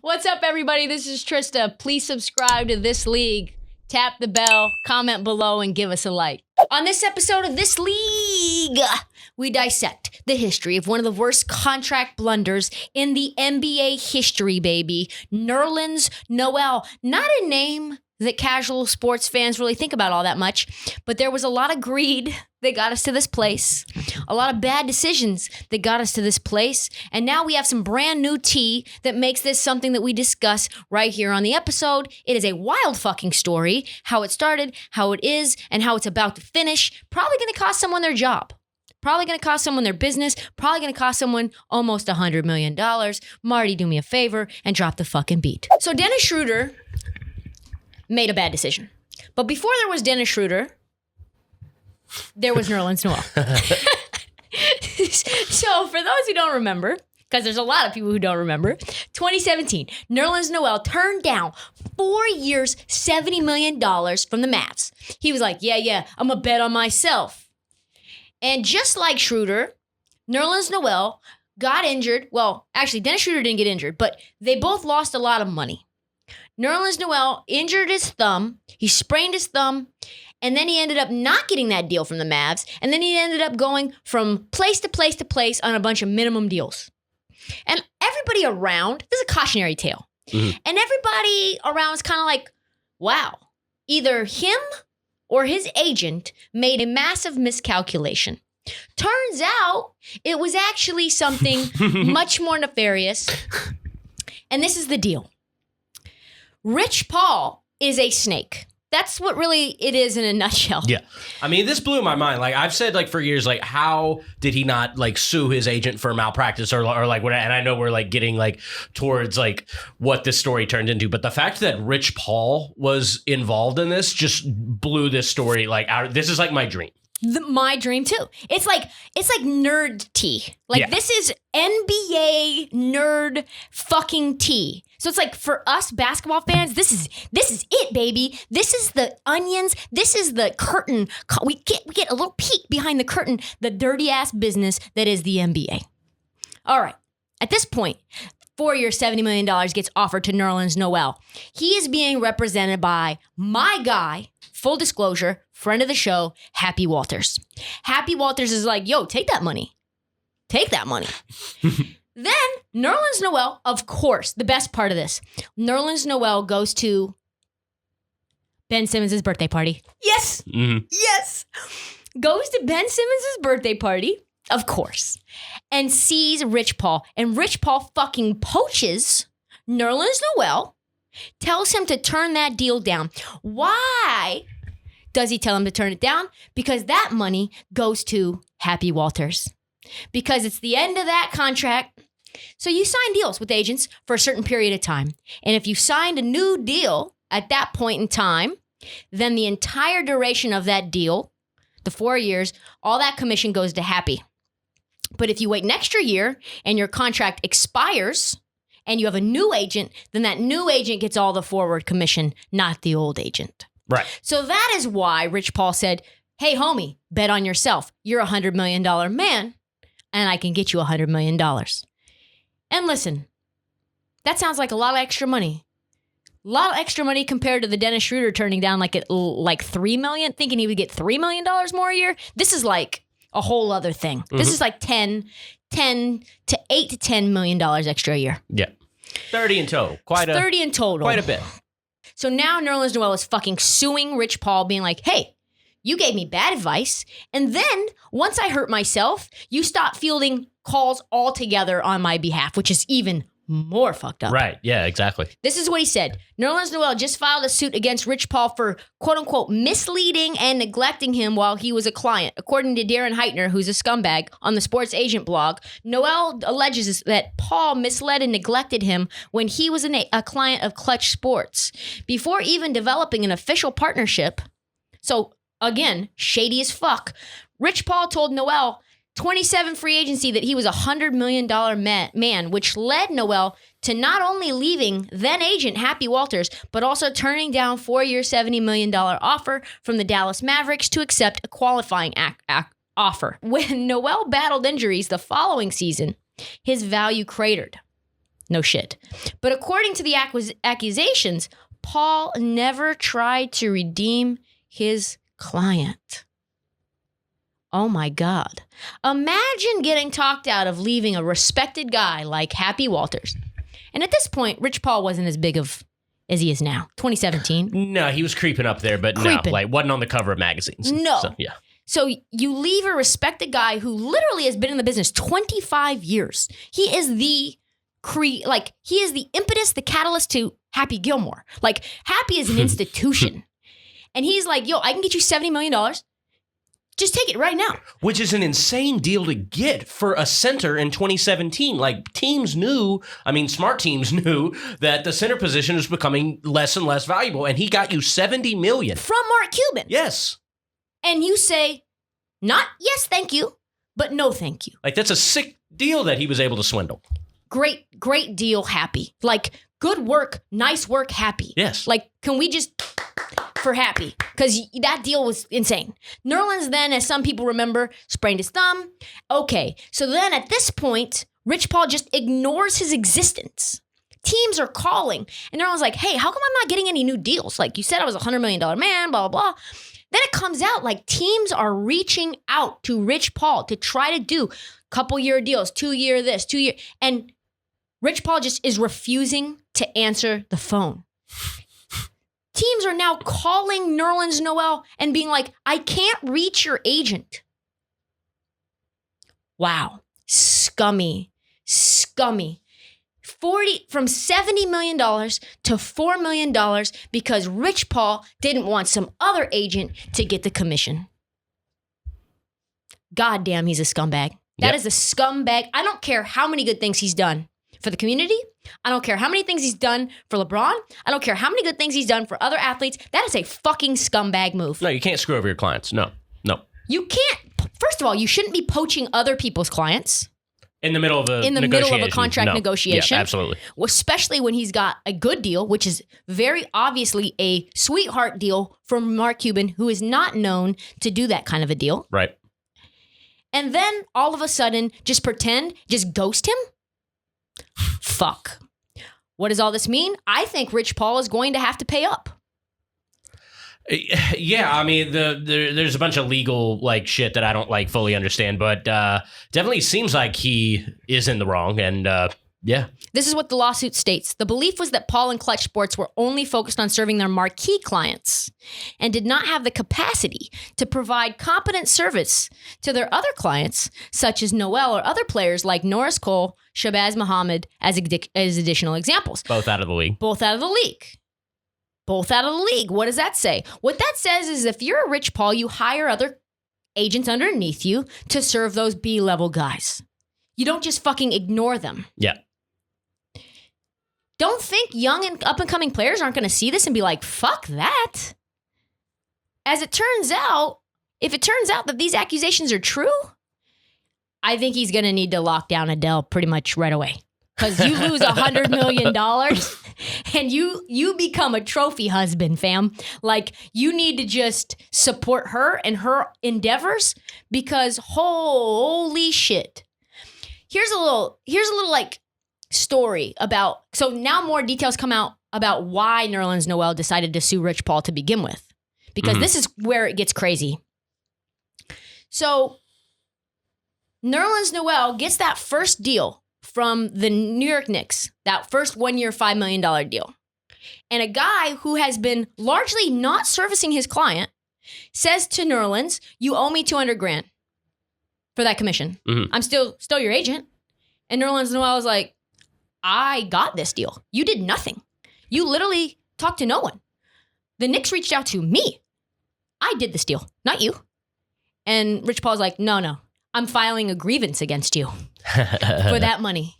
What's up, everybody? This is Trysta. Please subscribe to This League. Tap the bell, comment below, and give us a like. On this episode of This League, we dissect the history of one of the worst contract blunders in the NBA history, baby. Nerlens Noel. Not a name that casual sports fans really think about all that much, but there was a lot of greed that got us to this place, a lot of bad decisions that got us to this place, and now we have some brand new tea that makes this something that we discuss right here on the episode. It is a wild fucking story, how it started, how it is, and how it's about to finish. Probably gonna cost someone their job. Probably going to cost someone their business. Probably going to cost someone almost $100 million. Marty, do me a favor and drop the fucking beat. So Dennis Schroeder made a bad decision. But before there was Dennis Schroeder, there was Nerlens Noel. So for those who don't remember, because there's a lot of people who don't remember, 2017, Nerlens Noel turned down 4 years, $70 million from the Mavs. He was like, yeah, I'm going to bet on myself. And just like Schroeder, Nerlens Noel got injured. Well, actually, Dennis Schroeder didn't get injured, but they both lost a lot of money. Nerlens Noel injured his thumb. He sprained his thumb. And then he ended up not getting that deal from the Mavs. And then he ended up going from place to place to place on a bunch of minimum deals. And everybody around, this is a cautionary tale. Mm-hmm. And everybody around is kind of like, wow, either him or his agent made a massive miscalculation. Turns out it was actually something much more nefarious. And this is the deal. Rich Paul is a snake. That's what really it is in a nutshell. Yeah. I mean, this blew my mind. Like, I've said, like, for years, like, how did he not, like, sue his agent for malpractice or like, what? And I know we're, like, getting, like, towards, like, what this story turned into. But the fact that Rich Paul was involved in this just blew this story, like, out. This is, like, my dream. My dream, too. It's like nerd tea. Like, yeah. This is NBA nerd fucking tea. So it's like, for us basketball fans, this is it, baby. This is the onions. This is the curtain. We get a little peek behind the curtain, the dirty ass business that is the NBA. All right. At this point, 4 years, $70 million gets offered to Nerlens Noel. He is being represented by my guy, full disclosure, friend of the show, Happy Walters. Happy Walters is like, yo, take that money. Take that money. Then Nerlens Noel, of course, the best part of this, Nerlens Noel goes to Ben Simmons' birthday party. Yes. Mm-hmm. Yes. Goes to Ben Simmons' birthday party, of course, and sees Rich Paul. And Rich Paul fucking poaches Nerlens Noel, tells him to turn that deal down. Why does he tell him to turn it down? Because that money goes to Happy Walters. Because it's the end of that contract. So you sign deals with agents for a certain period of time. And if you signed a new deal at that point in time, then the entire duration of that deal, the 4 years, all that commission goes to Happy. But if you wait an extra year and your contract expires and you have a new agent, then that new agent gets all the forward commission, not the old agent. Right. So that is why Rich Paul said, hey, homie, bet on yourself. You're a $100 million man, and I can get you $100 million. And listen, that sounds like a lot of extra money. A lot of extra money compared to the Dennis Schroeder turning down like $3 million, thinking he would get $3 million more a year. This is like a whole other thing. Mm-hmm. This is like 10 to 8 to $10 million extra a year. Yeah. 30 in total. 30 in total. Quite a bit. So now Nerlens Noel is fucking suing Rich Paul, being like, hey, you gave me bad advice. And then once I hurt myself, you stopped fielding calls altogether on my behalf, which is even more fucked up. Right. Yeah, exactly. This is what he said. Nerlens Noel just filed a suit against Rich Paul for, quote unquote, misleading and neglecting him while he was a client. According to Darren Heitner, who's a scumbag on the Sports Agent blog, Noel alleges that Paul misled and neglected him when he was a client of Clutch Sports. Before even developing an official partnership, so again, shady as fuck, Rich Paul told Noel 27 free agency that he was a $100 million man, which led Noel to not only leaving then agent Happy Walters, but also turning down 4 year $70 million offer from the Dallas Mavericks to accept a qualifying offer. When Noel battled injuries the following season, his value cratered. No shit. But according to the accusations, Paul never tried to redeem his client. Oh my God. Imagine getting talked out of leaving a respected guy like Happy Walters. And at this point, Rich Paul wasn't as big of as he is now. 2017. No, he was creeping up there, but no, like wasn't on the cover of magazines. No. So, yeah. So you leave a respected guy who literally has been in the business 25 years. He is the he is the impetus, the catalyst to Happy Gilmore. Like Happy is an institution. And he's like, yo, I can get you $70 million. Just take it right now. Which is an insane deal to get for a center in 2017. Like teams knew, smart teams knew that the center position was becoming less and less valuable. And he got you $70 million. From Mark Cuban. Yes. And you say, not yes, thank you, but no, thank you. Like that's a sick deal that he was able to swindle. Great deal, Happy. Like good work, nice work, Happy. Yes. Like, can we just... for Happy, because that deal was insane. Nerlens then, as some people remember, sprained his thumb. Okay, so then at this point, Rich Paul just ignores his existence. Teams are calling, and Nerlens like, hey, how come I'm not getting any new deals? Like, you said I was a $100 million man, blah, blah, blah. Then it comes out like teams are reaching out to Rich Paul to try to do couple-year deals, 2-year this, 2-year, and Rich Paul just is refusing to answer the phone. Teams are now calling Nerlens Noel and being like, I can't reach your agent. Wow. Scummy. From $70 million to $4 million because Rich Paul didn't want some other agent to get the commission. God damn, he's a scumbag. That is a scumbag. I don't care how many good things he's done for the community. I don't care how many things he's done for LeBron. I don't care how many good things he's done for other athletes. That is a fucking scumbag move. No, you can't screw over your clients. No. You can't. First of all, you shouldn't be poaching other people's clients. In the middle of a contract negotiation. Yeah, absolutely. Especially when he's got a good deal, which is very obviously a sweetheart deal from Mark Cuban, who is not known to do that kind of a deal. Right. And then all of a sudden, just ghost him? Fuck. What does all this mean? I think Rich Paul is going to have to pay up. Yeah, there's a bunch of legal shit that I don't fully understand, but definitely seems like he is in the wrong, and yeah. This is what the lawsuit states. The belief was that Paul and Clutch Sports were only focused on serving their marquee clients and did not have the capacity to provide competent service to their other clients, such as Noel or other players like Norris Cole, Shabazz Muhammad, as additional examples. Both out of the league. What does that say? What that says is if you're a Rich Paul, you hire other agents underneath you to serve those B-level guys. You don't just fucking ignore them. Yeah. Don't think young and up-and-coming players aren't going to see this and be like, fuck that. As it turns out, if it turns out that these accusations are true, I think he's going to need to lock down Adele pretty much right away. Because you lose $100 million and you become a trophy husband, fam. Like, you need to just support her and her endeavors because holy shit. Here's a little story about, so now more details come out about why Nerlens Noel decided to sue Rich Paul to begin with. Because this is where it gets crazy. So Nerlens Noel gets that first deal from the New York Knicks, that first 1-year, $5 million deal. And a guy who has been largely not servicing his client says to Nerlens, you owe me $200,000 for that commission. I'm still your agent. And Nerlens Noel is like, I got this deal. You did nothing. You literally talked to no one. The Knicks reached out to me. I did this deal, not you. And Rich Paul's like, no, I'm filing a grievance against you for that money.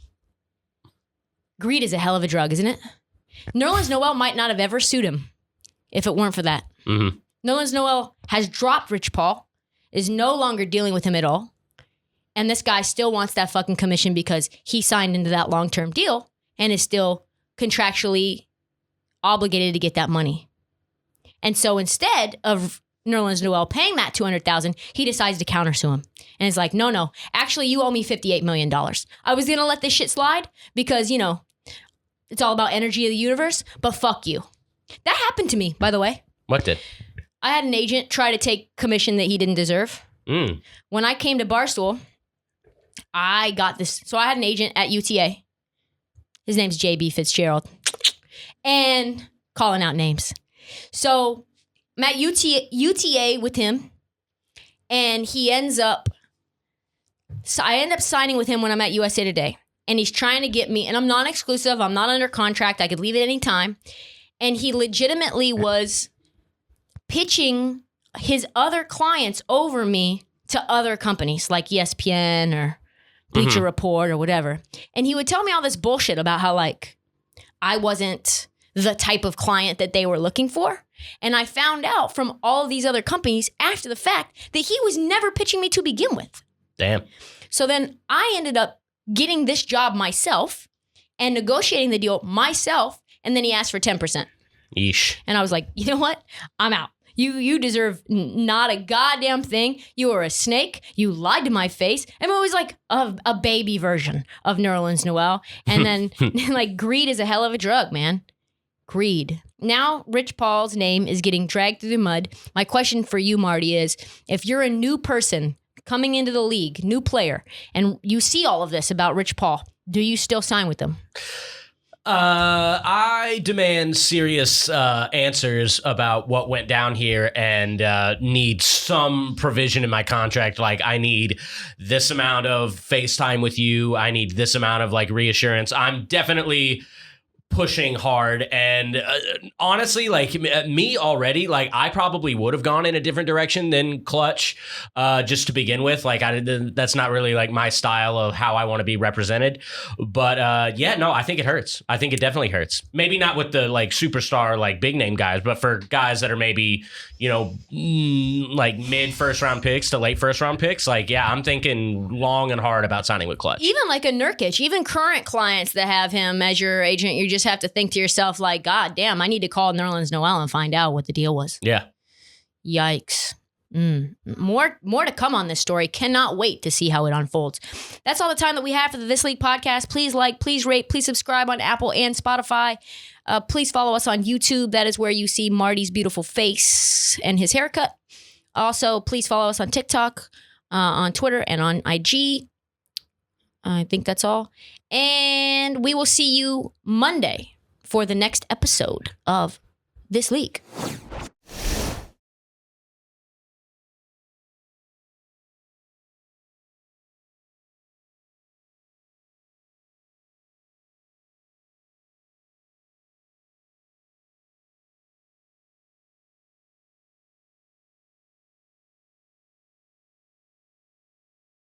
Greed is a hell of a drug, isn't it? Nerlens Noel might not have ever sued him if it weren't for that. Nerlens Noel has dropped Rich Paul, is no longer dealing with him at all. And this guy still wants that fucking commission because he signed into that long-term deal and is still contractually obligated to get that money. And so instead of Nerlens Noel paying that $200,000, he decides to countersue him. And it's like, no, actually you owe me $58 million. I was going to let this shit slide because, It's all about energy of the universe, but fuck you. That happened to me, by the way. What did? I had an agent try to take commission that he didn't deserve. When I came to Barstool, I got this. So I had an agent at UTA. His name's JB Fitzgerald. And calling out names. So I'm at UTA with him. And he ends up, so I end up signing with him when I'm at USA Today. And he's trying to get me, and I'm non-exclusive. I'm not under contract. I could leave at any time. And he legitimately was pitching his other clients over me to other companies like ESPN or Bleacher Report or whatever. And he would tell me all this bullshit about how like I wasn't the type of client that they were looking for. And I found out from all of these other companies after the fact that he was never pitching me to begin with. Damn. So then I ended up getting this job myself and negotiating the deal myself. And then he asked for 10%. Yeesh. And I was like, you know what? I'm out. You deserve not a goddamn thing. You are a snake. You lied to my face. And it was like a baby version of Nerlens Noel. And then like greed is a hell of a drug, man. Greed. Now Rich Paul's name is getting dragged through the mud. My question for you, Marty, is if you're a new person coming into the league, new player, and you see all of this about Rich Paul, do you still sign with them? I demand serious answers about what went down here and need some provision in my contract. Like I need this amount of FaceTime with you. I need this amount of like reassurance. I'm definitely pushing hard, and honestly, like me already, like I probably would have gone in a different direction than Clutch, just to begin with. Like that's not really like my style of how I want to be represented. But yeah, no, I think it hurts. I think it definitely hurts. Maybe not with the like superstar, like big name guys, but for guys that are maybe, you know, like mid first round picks to late first round picks. Like, yeah, I'm thinking long and hard about signing with Clutch. Even like a Nurkic, even current clients that have him as your agent, you just have to think to yourself like, God damn, I need to call Nerlens Noel and find out what the deal was. Yeah. Yikes. More to come on this story. Cannot wait to see how it unfolds. That's all the time that we have for the This League podcast. Please like, please rate, please subscribe on Apple and Spotify. Please follow us on YouTube. That is where you see Marty's beautiful face and his haircut. Also, please follow us on TikTok, on Twitter, and on IG. I think that's all. And we will see you Monday for the next episode of This League.